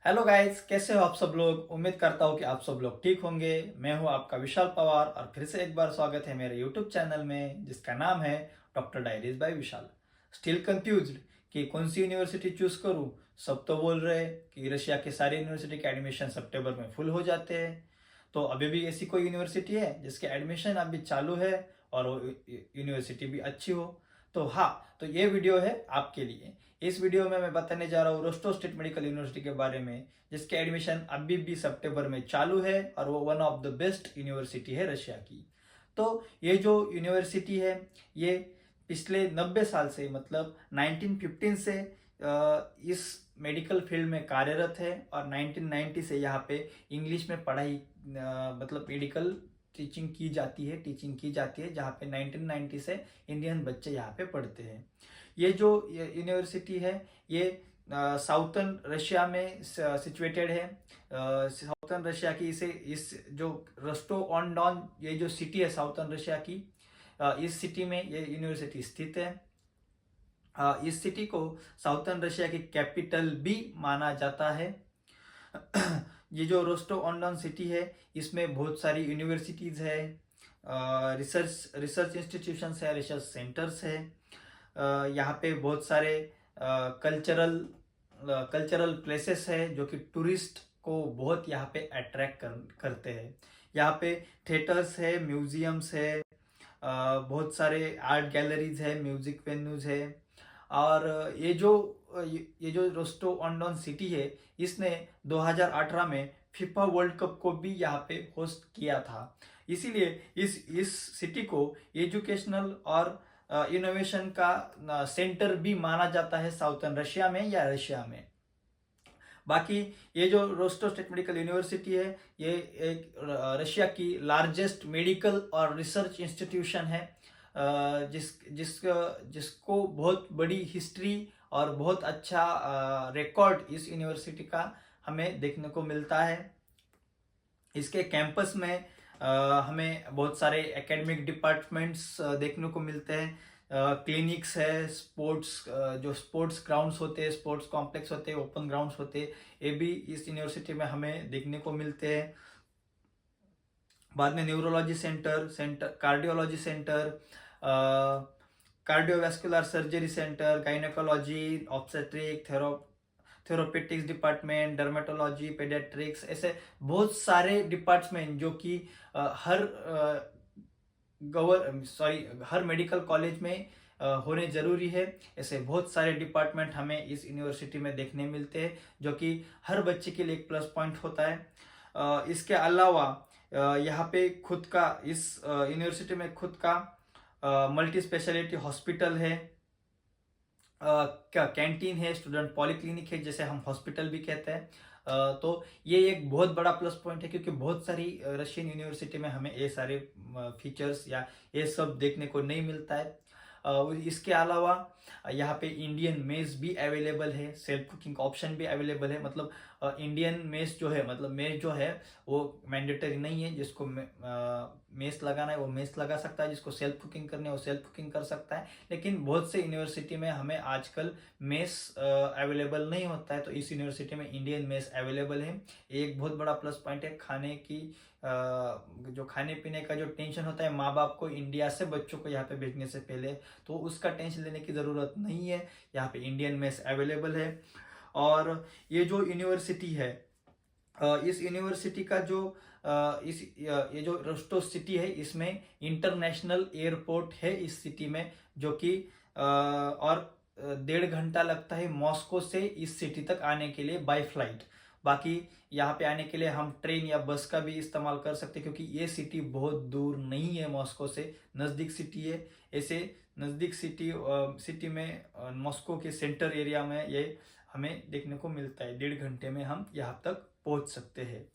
Hello guys, कैसे हो आप सब लोग। उम्मीद करता हूँ कि आप सब लोग ठीक होंगे। मैं हूँ आपका विशाल पवार और फिर से एक बार स्वागत है मेरे यूट्यूब चैनल में जिसका नाम है डॉक्टर डायरीज बाय विशाल। स्टिल कंफ्यूज्ड कि कौन सी यूनिवर्सिटी चूज करूँ। सब तो बोल रहे हैं कि रशिया के सारे यूनिवर्सिटी के एडमिशन सितंबर में फुल हो जाते हैं। तो अभी भी ऐसी कोई यूनिवर्सिटी है जिसके एडमिशन अभी चालू है और वो यूनिवर्सिटी भी अच्छी हो। तो हाँ, तो ये वीडियो है आपके लिए। इस वीडियो में मैं बताने जा रहा हूँ रोस्टो स्टेट मेडिकल यूनिवर्सिटी के बारे में जिसके एडमिशन अभी भी सितंबर में चालू है और वो one of the best university है रशिया की। तो ये जो यूनिवर्सिटी है ये पिछले 90 साल से मतलब 1915 से इस मेडिकल फील्ड में कार्यरत है और 1990 से यहाँ पे इंग्लिश में पढ़ाई मतलब मेडिकल टीचिंग की जाती है जहाँ पे 1990 से इंडियन बच्चे यहाँ पे पढ़ते हैं। ये जो यूनिवर्सिटी है ये साउथर्न रशिया में सिचुएटेड है। साउथर्न रशिया की इसे इस जो रस्टो ऑन डॉन ये जो सिटी है साउथर्न रशिया की, इस सिटी में ये यूनिवर्सिटी स्थित है। इस सिटी को साउथर्न रशिया की कैपिटल भी माना जाता है। ये जो रोस्टो ऑन डॉन सिटी है इसमें बहुत सारी यूनिवर्सिटीज है, रिसर्च इंस्टीट्यूशंस है, रिसर्च सेंटर्स है। यहाँ पे बहुत सारे कल्चरल प्लेसेस है जो कि टूरिस्ट को बहुत यहाँ पे अट्रैक्ट करते हैं। यहाँ पे थिएटर्स है, म्यूजियम्स है, बहुत सारे आर्ट गैलरीज है, म्यूजिक वेन्यूज है। और ये जो रोस्टो ऑन डॉन सिटी है इसने 2018 में फीफा वर्ल्ड कप को भी यहाँ पे होस्ट किया था। इसीलिए इस सिटी को एजुकेशनल और इनोवेशन का सेंटर भी माना जाता है साउथर्न रशिया में या रशिया में। बाकी ये जो रोस्टो स्टेट मेडिकल यूनिवर्सिटी है ये एक रशिया की लार्जेस्ट मेडिकल और रिसर्च इंस्टीट्यूशन है, जिसको बहुत बड़ी हिस्ट्री और बहुत अच्छा रिकॉर्ड इस यूनिवर्सिटी का हमें देखने को मिलता है। इसके कैंपस में हमें बहुत सारे एकेडमिक डिपार्टमेंट्स देखने को मिलते हैं। क्लिनिक्स है, जो स्पोर्ट्स ग्राउंड्स होते हैं, स्पोर्ट्स कॉम्प्लेक्स होते हैं, ओपन ग्राउंड्स होते हैं, ये भी इस यूनिवर्सिटी में हमें देखने को मिलते हैं। बाद में neurology centre, cardiology centre, cardiovascular surgery centre, gynaecology, obstetric, therapeutics department, dermatology, paediatrics, ऐसे बहुत सारे डिपार्टमेंट जो कि हर हर मेडिकल कॉलेज में होने जरूरी है। ऐसे बहुत सारे डिपार्टमेंट हमें इस यूनिवर्सिटी में देखने मिलते हैं जो कि हर बच्चे के लिए एक प्लस पॉइंट होता है। इसके अलावा यहाँ पे खुद का इस यूनिवर्सिटी में खुद का मल्टी स्पेशलिटी हॉस्पिटल है, क्या कैंटीन है, स्टूडेंट पॉलीक्लिनिक है जैसे हम हॉस्पिटल भी कहते हैं। तो ये एक बहुत बड़ा प्लस पॉइंट है क्योंकि बहुत सारी रशियन यूनिवर्सिटी में हमें ये सारे फीचर्स या ये सब देखने को नहीं मिलता है। इसके अलावा यहाँ पे इंडियन मेस भी अवेलेबल है, सेल्फ कुकिंग ऑप्शन भी अवेलेबल है। मतलब इंडियन मेस जो है, मतलब मेस जो है वो मैंडेटरी नहीं है। जिसको मेस लगाना है वो मेस लगा सकता है, जिसको सेल्फ कुकिंग करनी है वो सेल्फ कुकिंग कर सकता है। लेकिन बहुत से यूनिवर्सिटी में हमें आजकल मेस अवेलेबल नहीं होता है, तो इस यूनिवर्सिटी में इंडियन मेस अवेलेबल है। एक बहुत बड़ा प्लस पॉइंट है। खाने की जो खाने पीने का जो टेंशन होता है माँ बाप को इंडिया से बच्चों को यहाँ पे भेजने से पहले, तो उसका टेंशन लेने की ज़रूरत नहीं है। यहाँ पे इंडियन मेस अवेलेबल है। और ये जो यूनिवर्सिटी है, इस यूनिवर्सिटी का जो ये जो रोस्टो सिटी है इसमें इंटरनेशनल एयरपोर्ट है इस सिटी में, जो कि और 1.5 घंटा लगता है मॉस्को से इस सिटी तक आने के लिए बाय फ्लाइट। बाकी यहाँ पे आने के लिए हम ट्रेन या बस का भी इस्तेमाल कर सकते हैं क्योंकि ये सिटी बहुत दूर नहीं है मॉस्को से, नज़दीक सिटी है। ऐसे नज़दीक सिटी में मॉस्को के सेंटर एरिया में ये हमें देखने को मिलता है। 1.5 घंटे में हम यहाँ तक पहुंच सकते हैं।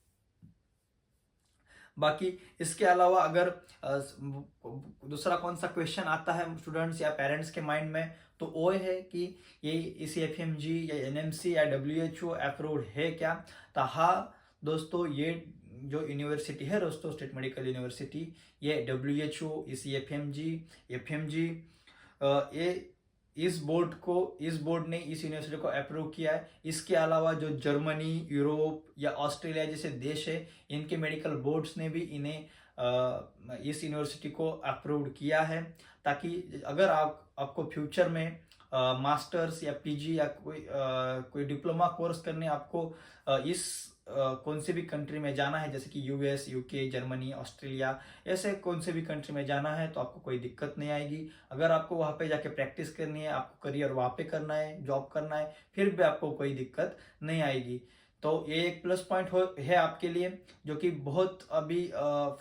बाकी इसके अलावा अगर दूसरा कौन सा क्वेश्चन आता है स्टूडेंट्स या पेरेंट्स के माइंड में, तो वो है कि ये ECFMG या NMC या WHO अप्रूव्ड है क्या। तो हाँ दोस्तों, ये जो यूनिवर्सिटी है रोस्टो स्टेट मेडिकल यूनिवर्सिटी, ये WHO, ECFMG, FMG, ये इस बोर्ड ने इस यूनिवर्सिटी को अप्रूव किया है। इसके अलावा जो जर्मनी, यूरोप या ऑस्ट्रेलिया जैसे देश है, इनके मेडिकल बोर्ड्स ने भी इन्हें इस यूनिवर्सिटी को अप्रूव किया है, ताकि अगर आपको फ्यूचर में मास्टर्स या पीजी या कोई डिप्लोमा कोर्स करने आपको इस कौन से भी कंट्री में जाना है, जैसे कि यूएस, यूके, जर्मनी, ऑस्ट्रेलिया, ऐसे कौन से भी कंट्री में जाना है, तो आपको कोई दिक्कत नहीं आएगी। अगर आपको वहाँ पे जाके प्रैक्टिस करनी है, आपको करियर वहाँ पे करना है, जॉब करना है, फिर भी आपको कोई दिक्कत नहीं आएगी। तो ये एक प्लस पॉइंट है आपके लिए, जो कि बहुत अभी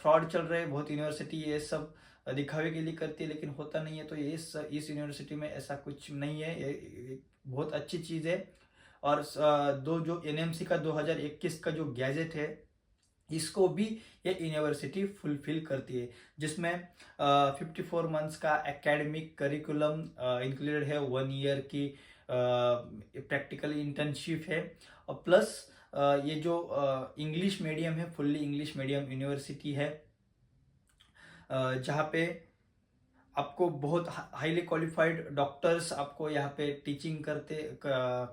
फ्रॉड चल रहे हैं। बहुत यूनिवर्सिटी ये सब दिखावे के लिए करती है, लेकिन होता नहीं है। तो ये इस यूनिवर्सिटी में ऐसा कुछ नहीं है, ये बहुत अच्छी चीज़ है। और जो एनएमसी का 2021 का जो गैजेट है, इसको भी ये यूनिवर्सिटी फुलफिल करती है, जिसमें 54 मंथ्स का एकेडमिक करिकुलम इंक्लूडेड है, 1 ईयर की प्रैक्टिकल इंटर्नशिप है, और प्लस ये जो इंग्लिश मीडियम है, फुल्ली इंग्लिश मीडियम यूनिवर्सिटी है, जहाँ पे आपको बहुत हाईली क्वालिफाइड डॉक्टर्स आपको यहाँ पे टीचिंग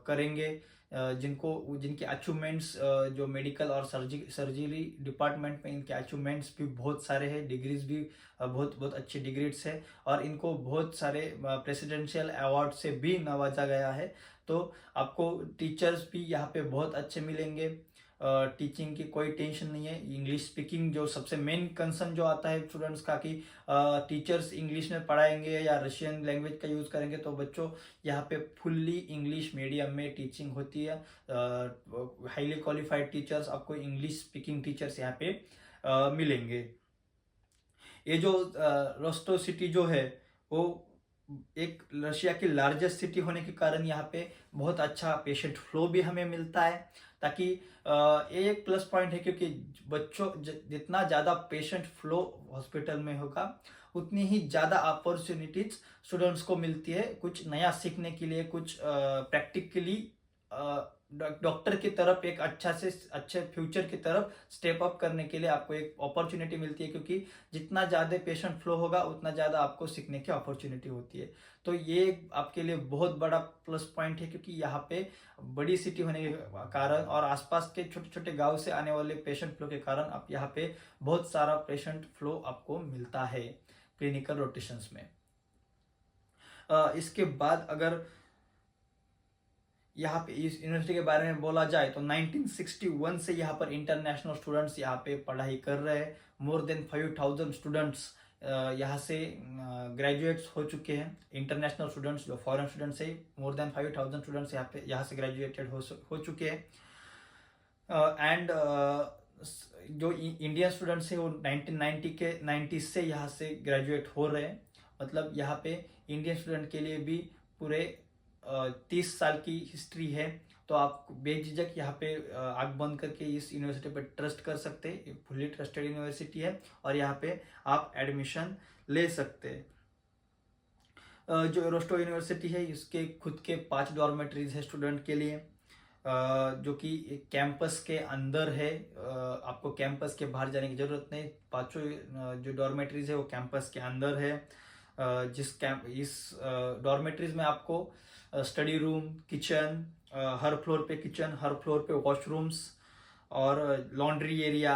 करेंगे, जिनके अचीवमेंट्स जो मेडिकल और सर्जरी डिपार्टमेंट में, इनके अचीवमेंट्स भी बहुत सारे हैं, डिग्रीज भी बहुत बहुत अच्छी डिग्रीज है, और इनको बहुत सारे प्रेसिडेंशियल अवार्ड से भी नवाजा गया है। तो आपको टीचर्स भी यहाँ पे बहुत अच्छे मिलेंगे, टीचिंग की कोई टेंशन नहीं है। इंग्लिश स्पीकिंग जो सबसे मेन कंसर्न जो आता है स्टूडेंट्स का, कि टीचर्स इंग्लिश में पढ़ाएंगे या रशियन लैंग्वेज का यूज़ करेंगे, तो बच्चों यहाँ पे फुल्ली इंग्लिश मीडियम में टीचिंग होती है। हाईली क्वालिफाइड टीचर्स, आपको इंग्लिश स्पीकिंग टीचर्स यहाँ पे मिलेंगे। ये जो रोस्टो सिटी जो है, वो एक रशिया की लार्जेस्ट सिटी होने के कारण यहाँ पे बहुत अच्छा पेशेंट फ्लो भी हमें मिलता है, ताकि ये एक प्लस पॉइंट है, क्योंकि बच्चों जितना ज़्यादा पेशेंट फ्लो हॉस्पिटल में होगा, उतनी ही ज़्यादा अपॉर्चुनिटीज स्टूडेंट्स को मिलती है कुछ नया सीखने के लिए, कुछ प्रैक्टिकली डॉक्टर की तरफ एक अच्छे फ्यूचर की तरफ स्टेप अप करने के लिए आपको एक अपॉर्चुनिटी मिलती है, क्योंकि जितना ज़्यादा पेशेंट फ्लो होगा, उतना ज़्यादा आपको सीखने की अपॉर्चुनिटी होती है। तो ये आपके लिए बहुत बड़ा प्लस पॉइंट है, क्योंकि यहाँ पे बड़ी सिटी होने के कारण और आसपास के छोटे छोटे गांव से आने वाले पेशेंट फ्लो के कारण आप यहाँ पे बहुत सारा पेशेंट फ्लो आपको मिलता है क्लिनिकल रोटेशंस में। इसके बाद अगर यहाँ पे इस यूनिवर्सिटी के बारे में बोला जाए, तो 1961 से यहाँ पर इंटरनेशनल स्टूडेंट्स यहाँ पे पढ़ाई कर रहे हैं। मोर देन 5000 स्टूडेंट्स यहाँ से ग्रेजुएट्स हो चुके हैं। इंटरनेशनल स्टूडेंट्स जो फॉरेन स्टूडेंट्स है, मोर देन 5000 स्टूडेंट्स यहाँ से ग्रेजुएटेड हो चुके हैं। एंड जो इंडियन स्टूडेंट्स है, वो 1990 से यहाँ से ग्रेजुएट हो रहे हैं। मतलब यहाँ पे इंडियन स्टूडेंट के लिए भी पूरे 30 साल की हिस्ट्री है। तो आप बेझिझक यहाँ पे आंख बंद करके इस यूनिवर्सिटी पर ट्रस्ट कर सकते हैं। फुल्ली ट्रस्टेड यूनिवर्सिटी है, और यहाँ पे आप एडमिशन ले सकते हैं। जो रोस्टो यूनिवर्सिटी है, इसके खुद के 5 डॉर्मेटरीज है स्टूडेंट के लिए, जो कि कैंपस के अंदर है। आपको कैंपस के बाहर जाने की जरूरत नहीं। 5 जो डॉर्मेटरीज है, वो कैंपस के अंदर है। इस डॉर्मेटरीज में आपको स्टडी रूम, किचन, हर फ्लोर पे किचन, हर फ्लोर पे वॉशरूम्स और लॉन्ड्री एरिया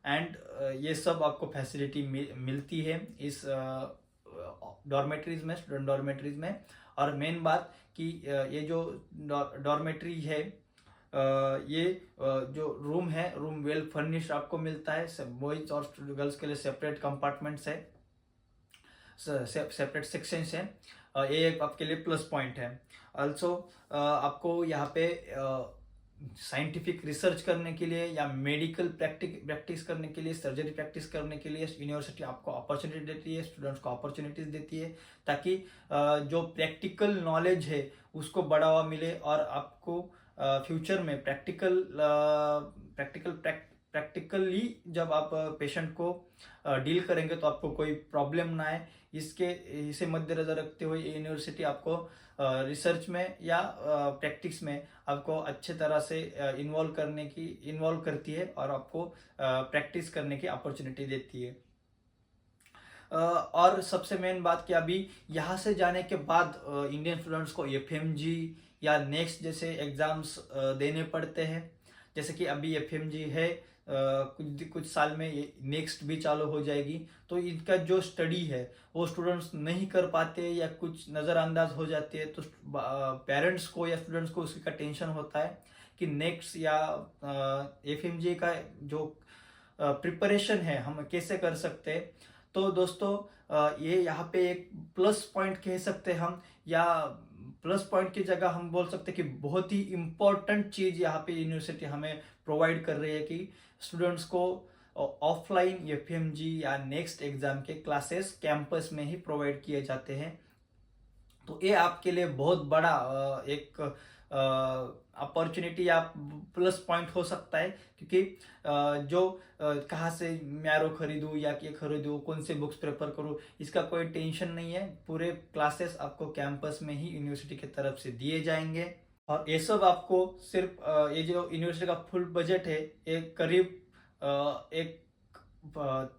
एंड ये सब आपको फैसिलिटी मिलती है इस डॉर्मेटरीज में, स्टूडेंट डॉर्मेटरीज में। और मेन बात कि ये जो डॉर्मेटरी है, ये जो रूम है, रूम वेल फर्निश्ड आपको मिलता है। बॉयज और गर्ल्स के लिए सेपरेट कंपार्टमेंट्स है, सेपरेट सेक्शंस है। ये एक आपके लिए प्लस पॉइंट है। ऑल्सो आपको यहाँ पे साइंटिफिक रिसर्च करने के लिए या मेडिकल प्रैक्टिस करने के लिए, सर्जरी प्रैक्टिस करने के लिए यूनिवर्सिटी आपको अपॉर्चुनिटी देती है, स्टूडेंट्स को अपॉर्चुनिटीज देती है, ताकि जो प्रैक्टिकल नॉलेज है उसको बढ़ावा मिले, और आपको फ्यूचर में प्रैक्टिकली जब आप पेशेंट को डील करेंगे, तो आपको कोई प्रॉब्लम ना आए। इसे मद्देनजर रखते हुए यूनिवर्सिटी आपको रिसर्च में या प्रैक्टिस में आपको अच्छे तरह से इन्वॉल्व करती है, और आपको प्रैक्टिस करने की अपॉर्चुनिटी देती है। और सबसे मेन बात कि अभी यहाँ से जाने के बाद इंडियन स्टूडेंट्स को एफएमजी या नेक्स्ट जैसे एग्जाम्स देने पड़ते हैं। जैसे कि अभी एफएमजी है, कुछ साल में ये नेक्स्ट भी चालू हो जाएगी, तो इनका जो स्टडी है वो स्टूडेंट्स नहीं कर पाते या कुछ नज़रअंदाज हो जाती है, तो पेरेंट्स को या स्टूडेंट्स को उसका टेंशन होता है कि नेक्स्ट या एफएमजी का जो प्रिपरेशन है हम कैसे कर सकते हैं। तो दोस्तों ये यहाँ पे एक प्लस पॉइंट कह सकते हैं हम, या प्लस पॉइंट की जगह हम बोल सकते हैं कि बहुत ही इम्पोर्टेंट चीज़ यहाँ पे यूनिवर्सिटी हमें प्रोवाइड कर रही है कि स्टूडेंट्स को ऑफलाइन एफएमजी या नेक्स्ट एग्जाम के क्लासेस कैंपस में ही प्रोवाइड किए जाते हैं। तो ये आपके लिए बहुत बड़ा एक अपॉर्चुनिटी या प्लस पॉइंट हो सकता है, क्योंकि जो कहाँ से मैरो खरीदूँ या ये खरीदूँ, कौन से बुक्स प्रेफर करूँ, इसका कोई टेंशन नहीं है। पूरे क्लासेस आपको कैंपस में ही यूनिवर्सिटी की तरफ से दिए जाएंगे, और ये सब आपको सिर्फ ये जो यूनिवर्सिटी का फुल बजट है ये करीब एक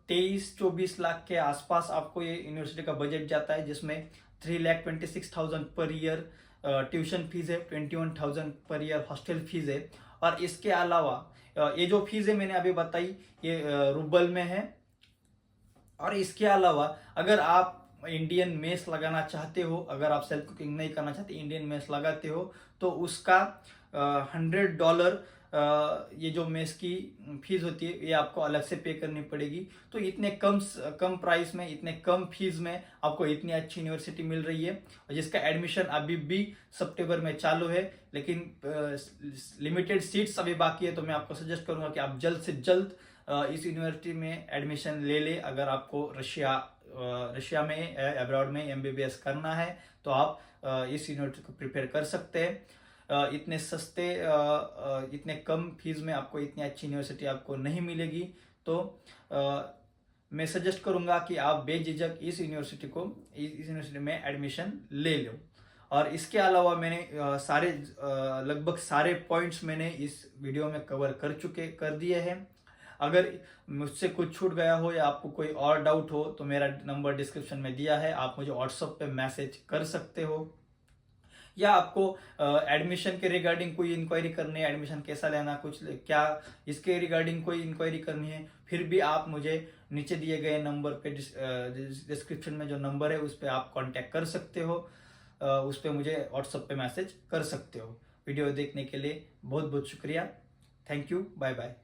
23-24 लाख के आसपास आपको ये यूनिवर्सिटी का बजट जाता है, जिसमें 3,26,000 पर ईयर ट्यूशन फीस है, 21,000 पर ईयर हॉस्टल फीस है। और इसके अलावा ये जो फीस है मैंने अभी बताई ये रूबल में है। और इसके अलावा अगर आप इंडियन मेस लगाना चाहते हो, अगर आप सेल्फ कुकिंग नहीं करना चाहते, इंडियन मेस लगाते हो, तो उसका $100 ये जो मेस की फीस होती है ये आपको अलग से पे करनी पड़ेगी। तो इतने कम प्राइस में, इतने कम फीस में आपको इतनी अच्छी यूनिवर्सिटी मिल रही है, और जिसका एडमिशन अभी भी सितंबर में चालू है, लेकिन लिमिटेड सीट्स अभी बाकी है। तो मैं आपको सजेस्ट करूंगा कि आप जल्द से जल्द इस यूनिवर्सिटी में एडमिशन ले ले। अगर आपको रशिया में अब्रॉड में एमबीबीएस करना है तो आप इस यूनिवर्सिटी को प्रिपेयर कर सकते हैं। इतने सस्ते इतने कम फीस में आपको इतनी अच्छी यूनिवर्सिटी आपको नहीं मिलेगी। तो मैं सजेस्ट करूंगा कि आप बेझिझक इस यूनिवर्सिटी में एडमिशन ले लो। और इसके अलावा मैंने लगभग सारे पॉइंट्स मैंने इस वीडियो में कवर कर दिए हैं। अगर मुझसे कुछ छूट गया हो या आपको कोई और डाउट हो तो मेरा नंबर डिस्क्रिप्शन में दिया है, आप मुझे व्हाट्सएप पे मैसेज कर सकते हो। या आपको एडमिशन के रिगार्डिंग कोई इंक्वायरी करनी है, एडमिशन कैसा लेना, कुछ क्या इसके रिगार्डिंग कोई इंक्वायरी करनी है, फिर भी आप मुझे नीचे दिए गए नंबर पे डिस्क्रिप्शन में जो नंबर है उस पर आप कांटेक्ट कर सकते हो, उस पर मुझे व्हाट्सएप पे मैसेज कर सकते हो। वीडियो देखने के लिए बहुत बहुत शुक्रिया। Thank you, bye bye.